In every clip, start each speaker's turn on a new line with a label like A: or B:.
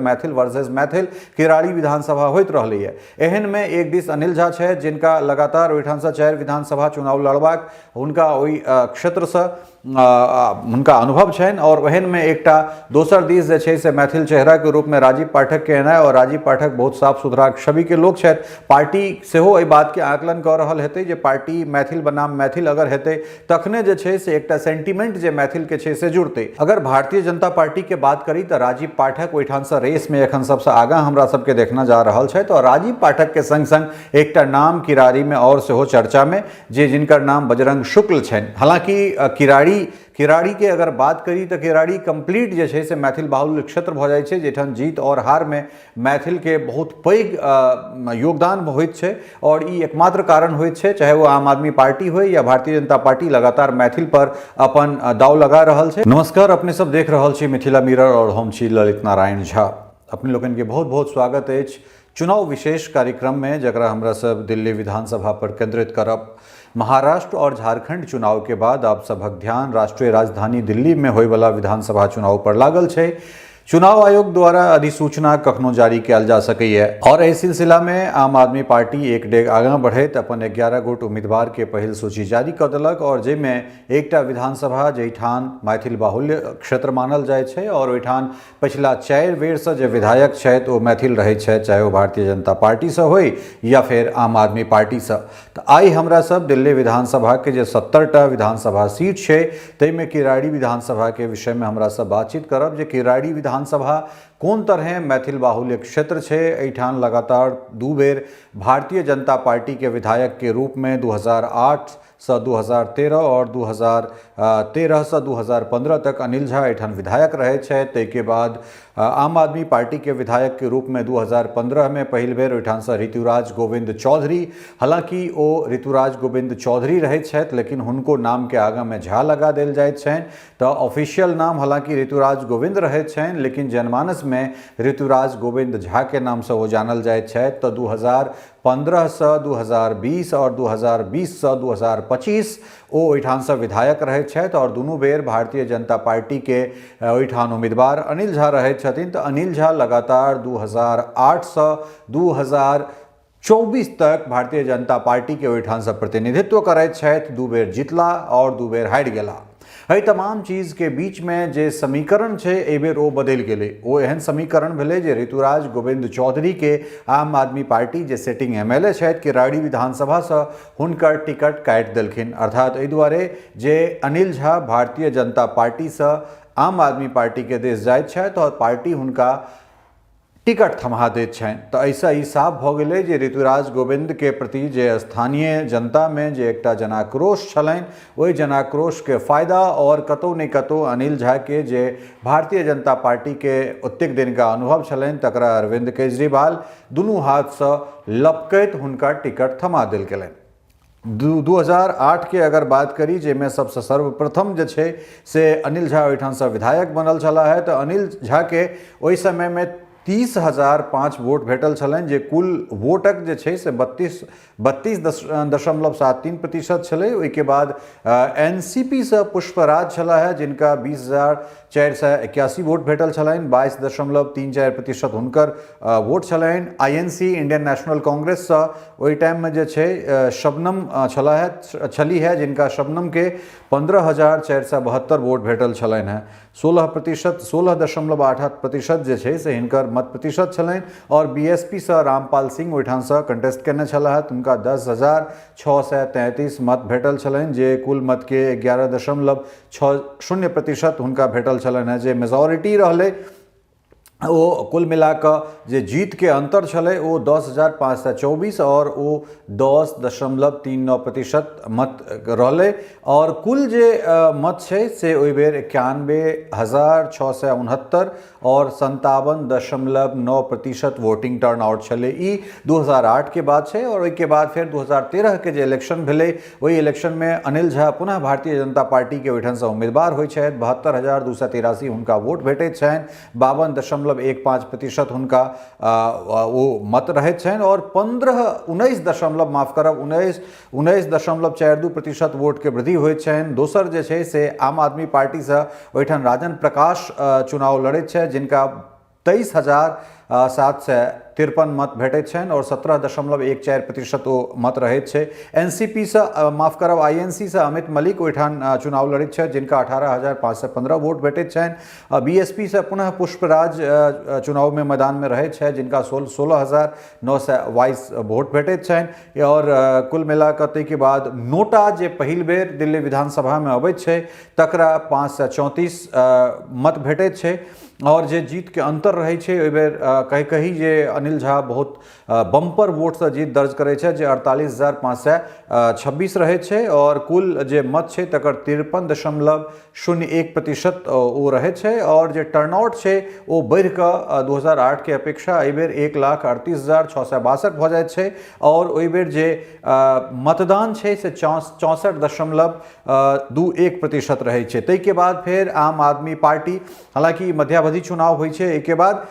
A: Maithil versus Maithil Kirari विधानसभा होइत रहलै है। एहन में एक दिस अनिल झा छथि जिनका लगातार ओहिठाम से 4 विधानसभा चुनाव लड़बाक हुनका ओहि क्षेत्र से हुनका अनुभव छनि और ओहन में एकटा दोसर दिस जे छै से मैथिल चेहरा के रूप में राजीव पाठक के एनाइ और राजीव पाठक बहुत साफ सुथरा छवि के लोक छथि। पार्टी सेहो एहि बात के आकलन कऽ रहल हेतै जे पार्टी मैथिल बनाम मैथिल अगर हेतै तखने जे छै से एकटा सेंटिमेंट जे मैथिल के छै से जुड़तै। अगर भारतीय जनता पार्टी के बात करी तऽ राजीव पाठक ओहिठाम से रेस में एखन सबसे आगां हमरा सबके देखना जा रहल छथि और राजीव पाठक के संग संग एकटा नाम किराड़ी में और सेहो चर्चा में जे जिनकर नाम बजरंग शुक्ल छनि। हालांकि किराड़ी के अगर बात करी तो किराड़ी कंप्लीट जे छै से मैथिल बाहुल्य क्षेत्र भ जाइ छै जेठाम जीत और हार में मैथिल के बहुत पैघ योगदान होइत छै और ई एकमात्र कारण होइत छै, चाहे वो आम आदमी पार्टी हो या भारतीय जनता पार्टी लगातार मैथिल पर अपन दाव लगा रहल छै। नमस्कार, अपने सब देख रहल छी मिथिला मिरर और हम छी ललित नारायण झा। अपने लोगन के बहुत बहुत स्वागत अछि चुनाव विशेष कार्यक्रम में, जकरा हमरा सब दिल्ली विधानसभा पर केंद्रित करब। महाराष्ट्र और झारखंड चुनाव के बाद आप सबक ध्यान राष्ट्रीय राजधानी दिल्ली में होय वाला विधानसभा चुनाव पर लागल छै। चुनाव आयोग द्वारा अधिसूचना कखनो जारी कयल जा सकैए और एहि सिलसिला में आम आदमी पार्टी एक डेग आगाँ बढ़ैत अपन 11 गोट उम्मीदवार के पहिल सूची जारी कऽ देलक और जाहिमे एकटा विधानसभा जहिठाम मैथिल बाहुल्य क्षेत्र मानल जाइ छै और ओहिठाम पिछला 4 बेर से जे विधायक छथि ओ मैथिल रहैत छथि, चाहे वो भारतीय जनता पार्टी से होय या फिर आम आदमी पार्टी से। तऽ आइ हमरा सब दिल्ली विधानसभा के जे 70टा विधानसभा सीट छै ताहिमे किराड़ी विधानसभा के विषय में हमरा सब बातचीत करब जे किराड़ी विधानसभा कोन तरह मैथिल बाहुल्य क्षेत्र छै। एहिठाम लगातार 2 बेर भारतीय जनता पार्टी के विधायक के रूप में 2008 से 2013 और 2013 से 2015 तक अनिल झा एठाम विधायक रहे छथि। ताहिके बाद आम आदमी पार्टी के विधायक के रूप में 2015 में पहिल बेर ओहिठाम से ऋतुराज गोविंद चौधरी, हालांकि वो ऋतुराज गोविंद चौधरी रहे छथि लेकिन हुनको नाम के आगा में झा लगा देल जाइत छनि। तो ऑफिशियल नाम हालांकि ऋतुराज गोविंद रहे छनि लेकिन जनमानस में ऋतुराज गोविंद झा के नाम से वो जानल जाइत छथि। तो 2015 से 2020 और 2020 से 2025 वो ओहिठाम से विधायक रहे छथि और दुनू बेर भारतीय जनता पार्टी के ओहिठाम उम्मीदवार अनिल झा रहे छथिन। तो अनिल झा लगातार 2008 से 2024 तक भारतीय जनता पार्टी के ओहिठाम से प्रतिनिधित्व करैत छथि। 2 बेर जितला और 2 बेर हारि गेला। एहि तमाम चीज के बीच में जे समीकरण छै एहि बेर ओ बदलि गेलै। ओ एहन समीकरण भेलै जे ऋतुराज गोविंद चौधरी के आम आदमी पार्टी जे सेटिंग एमएलए छथि किराड़ी विधानसभा से हुनकर टिकट काटि देलखिन। अर्थात एहि दुआरे जे अनिल झा भारतीय जनता पार्टी से आम आदमी पार्टी के दिस जाइत छथि और पार्टी हुनका टिकट थमा दैत छनि। तो ऐसा ई साफ भऽ गेलै जे ऋतुराज गोविंद के प्रति जे स्थानीय जनता में जे एकटा जनाक्रोश छलनि ओहि जनाक्रोश के फायदा और कतौ ने कतौ अनिल झा के जे भारतीय जनता पार्टी के ओतेक दिन का अनुभव छलनि तकरा अरविंद केजरीवाल दुनू हाथ से लपकैत हुनका टिकट थमा देल गेलनि। 2008 के अगर बात करी जेमे सबसे सर्वप्रथम जे छै से अनिल झा ओहिठाम से विधायक बनल छलाह है। तो अनिल झा के ओहि समय में 30,005 वोट भेटल छलनि जे कुल वोटक जे छै से 32.73% छलै। ओहिके बाद एनसीपी से पुष्पराज छला है जिनका 20,481 वोट भेटल छलनि, 22.34% हुनकर वोट छलनि। आईएनसी इंडियन नेशनल कांग्रेस से ओहि टाइम में जे छै शबनम छली है जिनका शबनम के 15,472 वोट भेटल छलनि है। 16.88% जे छै से हिनकर मत प्रतिशत छलनि और बीएसपी से रामपाल सिंह ओहिठाम से कंटेस्ट केने छलाह उनका 10,633 मत भेटल छलनि जे कुल मत के 11.60% हुनका भेटल छलनि है जे मेजॉरिटी रहलै। वो कुल मिलाकर जे जीत के अंतर छलै वो 10,524 और वो 10.39% मत रहलै और कुल जे मत छै से ओहि बेर 91,669 और 57.9% वोटिंग टर्नआउट छलै। ई 2008 के बाद छै और ओहिके बाद फिर 2013 के जे इलेक्शन भेलै ओहि इलेक्शन में अनिल झा पुनः भारतीय जनता पार्टी के ओहिठाम से उम्मीदवार होइ छथि। 72,283 हुनका वोट भेटैत छनि, 52.15% हुनका वो मत रहैत छनि और 19.42% वोट के वृद्धि होइत छनि। दोसर जे छै से आम आदमी पार्टी से ओहिठाम राजन प्रकाश चुनाव लड़ैत छथि जिनका 23,753 मत भेटैत छनि और 17.14% ओ मत रहैत छै। एनसीपी से माफ करब आईएनसी से अमित मलिक ओहिठाम चुनाव लड़ैत छथि, जिनका 18,515 वोट भेटैत छनि। बीएसपी से पुनः पुष्पराज चुनाव में मैदान में रहैत छथि, जिनका 16,922 वोट भेटैत छनि। और कुल मिलाकर ताहिके बाद नोटा जे पहिल बेर दिल्ली विधानसभा में अबैत छै तकरा 534 मत भेटैत छै। और जे जीत के अंतर रहे छै ओहि बेर कही जे अनिल झा बहुत बम्पर वोट से जीत दर्ज करे छै, जे 48,526 रहे छै। और कुल जे मत छै तकर 53.01% ओ रहे छै। और जे टर्नआउट छै ओ बढ़ कऽ 2008 के अपेक्षा एहि बेर 1,38,662 भऽ जाइत छै। और ओहि बेर जे मतदान छै से 64.21% रहै छै। ताहिके बाद फिर आम आदमी पार्टी, हालांकि मध्यावधि चुनाव होइ छै एहिके बाद,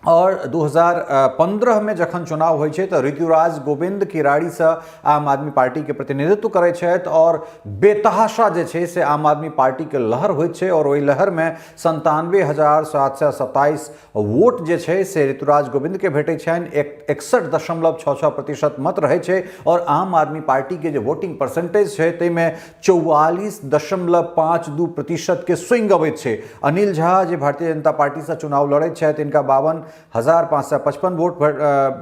A: और 2015 में जखन चुनाव होइ छै तो ऋतुराज गोविंद किराड़ी से आम आदमी पार्टी के प्रतिनिधित्व करै छथि। और बेतहाशा जे छै से आम आदमी पार्टी के लहर होइ छै और ओहि लहर में 97,727 वोट जे छै से ऋतुराज गोविंद के भेटै छनि। 61.66% मत रहै छै। और आम आदमी पार्टी के जे वोटिंग परसेंटेज छै ताहिमे 44.52% के स्विंग अबैत छै। अनिल झा जे भारतीय जनता पार्टी से चुनाव लड़ैत छथि, इनका 52,555 वोट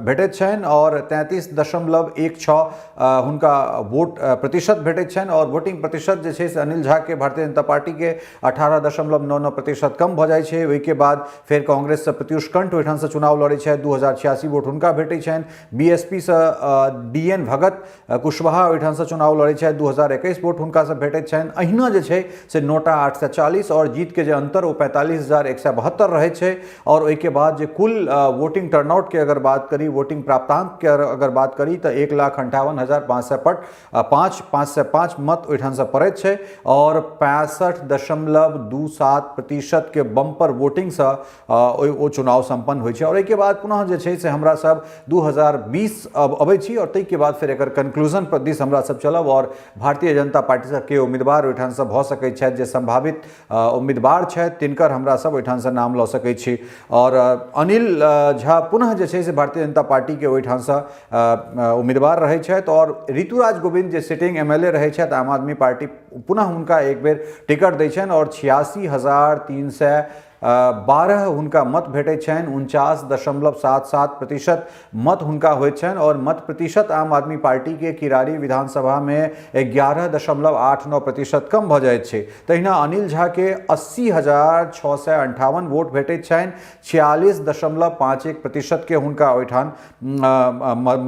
A: भेटैत छनि और 33.16 हुनका वोट प्रतिशत भेटैत छनि। और वोटिंग प्रतिशत जे छै से अनिल झा के भारतीय जनता पार्टी के 18.99% कम भऽ जाइ छै। ओहिके बाद फिर कांग्रेस से प्रत्युष कंठ ओहिठाम से चुनाव लड़ै छथि, 2,086 वोट हुनका भेटै छनि। बीएसपी से डीएन भगत कुशवाहा ओहिठाम से चुनाव लड़ै छथि, 2,021 वोट हुनका से भेटैत छनि। अहिना जे छै से नोटा 840 और जीत के जे अंतर ओ 45,172 रहै छै। और ओहिके बाद जे कुल वोटिंग टर्नआउट के अगर बात करी, वोटिंग प्राप्तांक के अगर बात करी तो 1,58,505 मत ओहिठाम से पड़ैत छै। और 65.27% के बम्पर वोटिंग से ओ चुनाव संपन्न होइ छै। और एहिके बाद पुनः जे छै से हमरा सब 2020 अबै छी और ताहिके बाद फिर एकर कंक्लूजन पर दिस हमरा सब चलब और भारतीय जनता पार्टी से के उम्मीदवार ओहिठाम से भऽ सकैत छथि, जे संभावित उम्मीदवार छथि तिनकर हमरा सब ओहिठाम से नाम लऽ सकैत छी। और अनिल झा पुनः जे छै से भारतीय जनता पार्टी के ओहिठाम से उम्मीदवार रहै छथि। और ऋतुराज गोविंद जे सिटिंग एमएलए रहै छथि आम आदमी पार्टी पुनः हुनका एक बेर टिकट दै छनि और 86,312 हुनका मत भेटै छनि। 49.77% मत हुनका होइत छनि। और मत प्रतिशत आम आदमी पार्टी के किरारी विधानसभा में 11.89% कम भऽ जाइत छै। तहिना अनिल झा के 80,658 वोट भेटैत छनि, 46.51% के हुनका ओहिठाम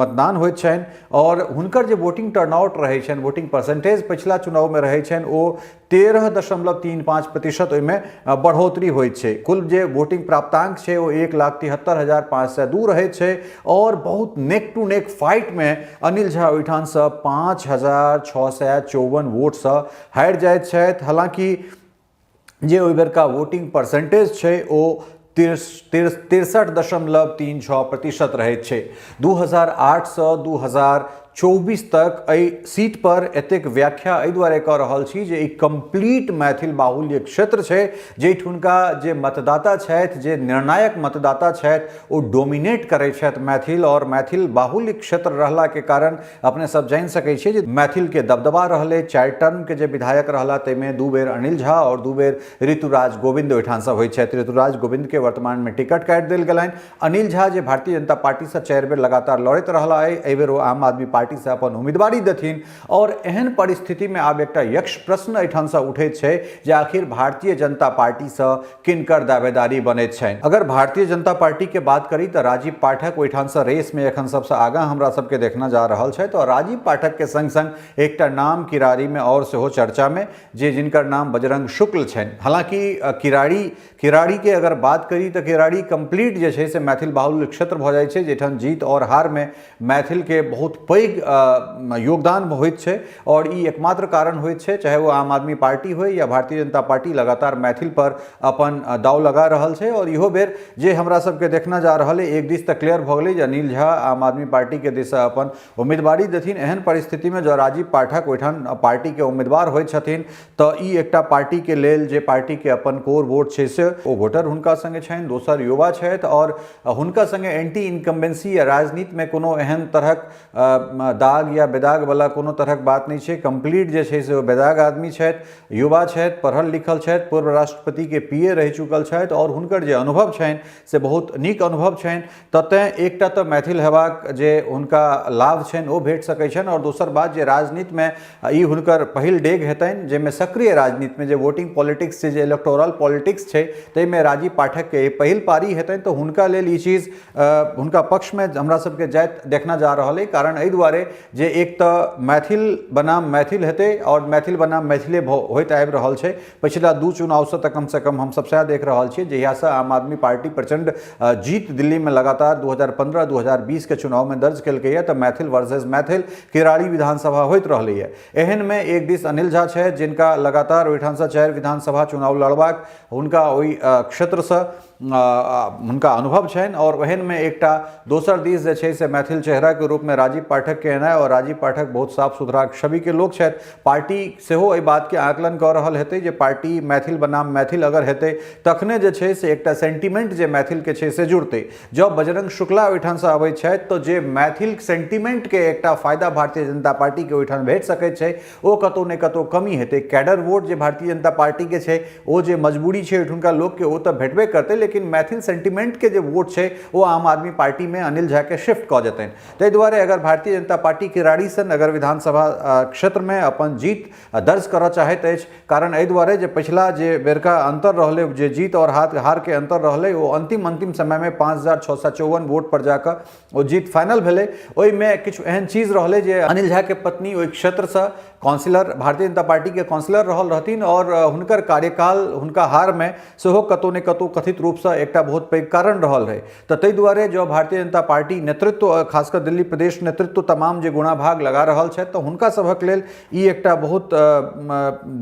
A: मतदान होइत छनि। और हुनकर जे वोटिंग टर्नआउट रहै छनि, वोटिंग परसेंटेज पिछला चुनाव में रहै छनि ओ 13.35% ओहिमे बढ़ोतरी होइत छै। कुल जे वोटिंग प्राप्तांक छै ओ 1,73,502 रहैत छै। और बहुत नेक टू नेक फाइट में अनिल झा ओहिठाम से 5,654 वोट से हारि जाइत छथि। हालांकि जे ओहि बेरका वोटिंग परसेंटेज छै ओ 63.36% रहैत छै। 2008 से 2024 तक एहि सीट पर एतेक व्याख्या एहि दुआरे कऽ रहल छी जे ई कंप्लीट मैथिल बाहुल्य क्षेत्र छै, जाहिठुनका जे मतदाता छथि, जे निर्णायक मतदाता छथि, ओ डोमिनेट करै छथि मैथिल। और मैथिल बाहुल्य क्षेत्र रहला के कारण अपने सब जानि सकै छियै जे मैथिल के दबदबा रहलै। 4 टर्म के जे विधायक रहला ताहिमे 2 बेर अनिल झा और 2 बेर ऋतुराज गोविंद ओहिठाम से होइत छथि। ऋतुराज गोविंद के वर्तमान में टिकट काटि देल गेलनि। अनिल झा जे भारतीय जनता पार्टी से 4 बेर लगातार लड़ैत रहला एहि बेर ओ आम आदमी पार्टी से अपन उम्मीदवारी देथिन। और एहन परिस्थिति में आब एकटा यक्ष प्रश्न एहिठाम से उठैत छै जे आखिर भारतीय जनता पार्टी से किनकर दावेदारी बनैत छनि। अगर भारतीय जनता पार्टी के बात करी तो राजीव पाठक ओहिठाम से रेस में एखन सबसे आगां हमरा सबके देखना जा रहल छै। तो राजीव पाठक के संग संग एकटा नाम किरारी में और सेहो चर्चा में, जे जिनकर नाम बजरंग शुक्ल छनि। हालांकि किराड़ी के अगर बात करी तो किराड़ी कंप्लीट जे छै से मैथिल बाहुल्य क्षेत्र भऽ जाइ छै, जेठाम जीत और हार में मैथिल के बहुत पैघ पैघ योगदान होइत छै और ई एकमात्र कारण होइत छै, चाहे वो आम आदमी पार्टी हो या भारतीय जनता पार्टी लगातार मैथिल पर अपन दाव लगा रहल छै। और इहो बेर जे हमरा सबके देखना जा रहल है, एक दिस तक क्लियर भ गेलै जे अनिल झा आम आदमी पार्टी के दिस अपन उम्मीदवारी देथिन। एहन परिस्थिति में जो राजीव पाठक ओहिठाम पार्टी के उम्मीदवार होइत छथिन तो ई एकटा पार्टी के लेल जे पार्टी के अपन कोर वोट छै से ओ वोटर हुनका संगे छनि, दोसर युवा छथि और हुनका संगे एंटी इनकम्बेंसी या राजनीति में कोनो एहन तरहक दाग या बेदाग वाला कोनो तरहक बात नहीं छै। कंप्लीट जे छै से ओ बेदाग आदमी छथि, युवा छथि, पढ़ल लिखल छथि, पूर्व राष्ट्रपति के पीए रहि चुकल छथि और हुनकर जे अनुभव छनि से बहुत नीक अनुभव छनि। ततः एकटा तो मैथिल हेबाक जे हुनका लाभ छनि ओ भेट सकै छनि और दोसर बात जे राजनीति में ई हुनकर पहिल डेग हेतनि, जाहिमे सक्रिय राजनीति में जे वोटिंग पॉलिटिक्स छै, जे इलेक्टोरल पॉलिटिक्स छै, ताहिमे राजीव पाठक के पहिल पारी हेतनि। तो हुनका लेल ई चीज हुनका पक्ष में हमरा सबके जाइत देखना जा रहल है। कारण एहि दुआरे जे एक तो मैथिल बनाम मैथिल हेतै और मैथिल बनाम मैथिले होइत आबि रहल छै। पिछला 2 चुनाव से कम हम सब सएह देख रहल छियै, जहिया से आम आदमी पार्टी प्रचंड जीत दिल्ली में लगातार 2015-2020 के चुनाव में दर्ज केलकै है, तो मैथिल वर्सेस मैथिल किराड़ी विधानसभा होइत रहलै है। एहन में एक दिस अनिल झा छै, जिनका लगातार ओहिठाम से 4 विधानसभा चुनाव लड़बाक हुनका ओहि क्षेत्र से हुनका अनुभव छनि और ओहन में एकटा दोसर दिस जे छै से मैथिल चेहरा के रूप में राजीव पाठक के एनाइ और राजीव पाठक बहुत साफ सुथरा छवि के लोक छथि। पार्टी सेहो एहि बात के आकलन कऽ रहल हेतै जे पार्टी मैथिल बनाम मैथिल अगर हेतै तखने जे छै से एकटा सेंटिमेंट जे मैथिल के छै से जुड़तै। जब बजरंग शुक्ला ओहिठाम से अबै छथि तो जे मैथिल सेंटिमेंट के एकटा फायदा भारतीय जनता पार्टी के ओहिठाम भेट सकैत छै, ओ कतौ ने कतौ कमी हेतै। कैडर वोट जे भारतीय जनता पार्टी के छै, ओ जे मजबूरी छै ओहिठुनका लोक के, ओ तऽ भेटबे करतै, लेकिन मैथिल सेंटिमेंट के जो वोट है वो आम आदमी पार्टी में अनिल झा के शिफ्ट कऽ देतनि। ताहि दुआरे अगर भारतीय जनता पार्टी किराड़ी सन अगर विधानसभा क्षेत्र में अपन जीत दर्ज करऽ चाहैत अछि, कारण एहि दुआरे जे पिछला जे बेरका अंतर रहलै, जे जीत और हार के अंतर रहलै, वो अंतिम समय में 5654 वोट पर जाकर वो जीत फाइनल भेलै। ओहिमे किछु एहन चीज रहलै जे अनिल झा के पत्नी ओहि क्षेत्र से काउंसिलर, भारतीय जनता पार्टी के काउंसिलर रहल रहथिन और हुनकर कार्यकाल हुनका हार में सेहो कतौ ने कतौ कथित रूप से एकटा बहुत पैघ कारण रहल है। तो ताहि दुआरे जो भारतीय जनता पार्टी नेतृत्व, खासकर दिल्ली प्रदेश नेतृत्व तमाम जे गुणा भाग लगा रहल छथि, तो हुनका सभक लेल ई एकटा बहुत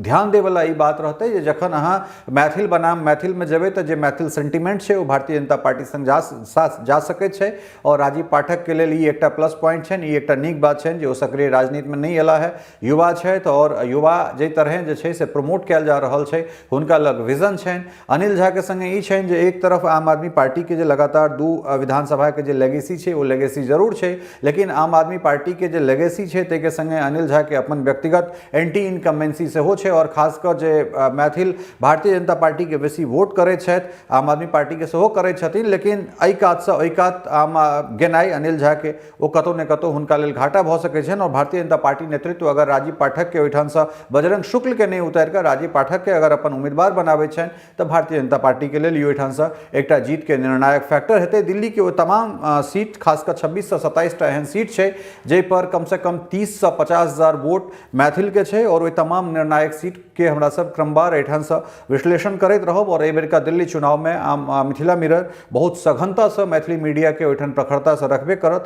A: ध्यान दे वाला ई बात रहतै जे जखन अहाँ मैथिल बनाम मैथिल में जेबै तो जे मैथिल सेंटिमेंट छै वो भारतीय जनता पार्टी संग जा सकैत छै। और राजीव पाठक के लेल ई एकटा प्लस पॉइंट छनि, ई एकटा नीक बात छनि जे ओ सक्रिय राजनीति में नहीं एला है। युवा छथि और युवा जे तरह जे छै से प्रमोट कयल जा रहल छै, हुनका लग विजन छनि। अनिल झा के संगे ई छनि जे एक तरफ आम आदमी पार्टी के जे लगातार 2 विधानसभा के जे लेगेसी छै, वो लेगेसी जरूर छै, लेकिन आम आदमी पार्टी के जे लेगेसी छै ताहि के संगे अनिल झा के अपन व्यक्तिगत एंटी इनकम्बेंसी सेहो छै और खासकर जे मैथिल भारतीय जनता पार्टी के बेसी वोट करैत छथि, आम आदमी पार्टी के सेहो करैत छथिन, लेकिन एहि कात से ओहि कात आम गेनाइ अनिल झा के ओ कतौ ने कतौ हुनका लेल घाटा भऽ सकैत छनि। और भारतीय जनता पार्टी नेतृत्व अगर राजीव पाठक के ओहिठाम से बजरंग शुक्ल के नहीं उतारि कऽ राजीव पाठक के अगर अपन उम्मीदवार बनाबै छनि तऽ भारतीय जनता पार्टी के लेल ओहिठाम से एकटा जीत के निर्णायक फैक्टर हेतै। दिल्ली के वो तमाम सीट, खासकर 26 से 27 टा एहन सीट छै जै पर कम से कम 30 से 50 हजार वोट मैथिल के छै और ओहि तमाम निर्णायक सीट के हमरा सब क्रमवार एहिठाम से विश्लेषण करैत रहब। और एहि बेरका दिल्ली चुनाव में मिथिला मिरर बहुत सघनता से मैथिली मीडिया के ओहिठाम प्रखरता से रखबे करत।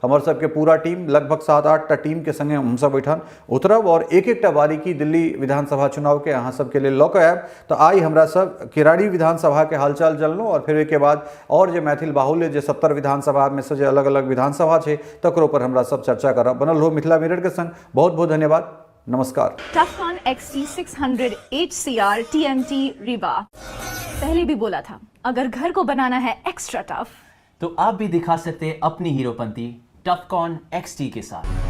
A: हमर सबके पूरा टीम, लगभग 7-8 टा टीम के संगे हम सब ओहिठाम उतरब और एक टा बारीकी दिल्ली विधानसभा चुनाव के अहाँ सबके लेल लऽ कऽ आयब। तो आई हमरा सब किराड़ी विधानसभा के हालचाल जानलहुँ और फिर के बाद और जे मैथिल बाहुल्य जे 70 विधानसभा में से जे अलग अलग विधानसभा छै तकरो पर हमरा सब चर्चा करब। बनल हो मिथिला मिरर के संग। बहुत बहुत धन्यवाद, नमस्कार।
B: टफकॉन XT 600 HCR TMT रीवा। पहले भी बोला था, अगर घर को बनाना है एक्स्ट्रा टफ
C: तो आप भी दिखा सकते हैं अपनी हीरोपंती टफकॉन XT के साथ।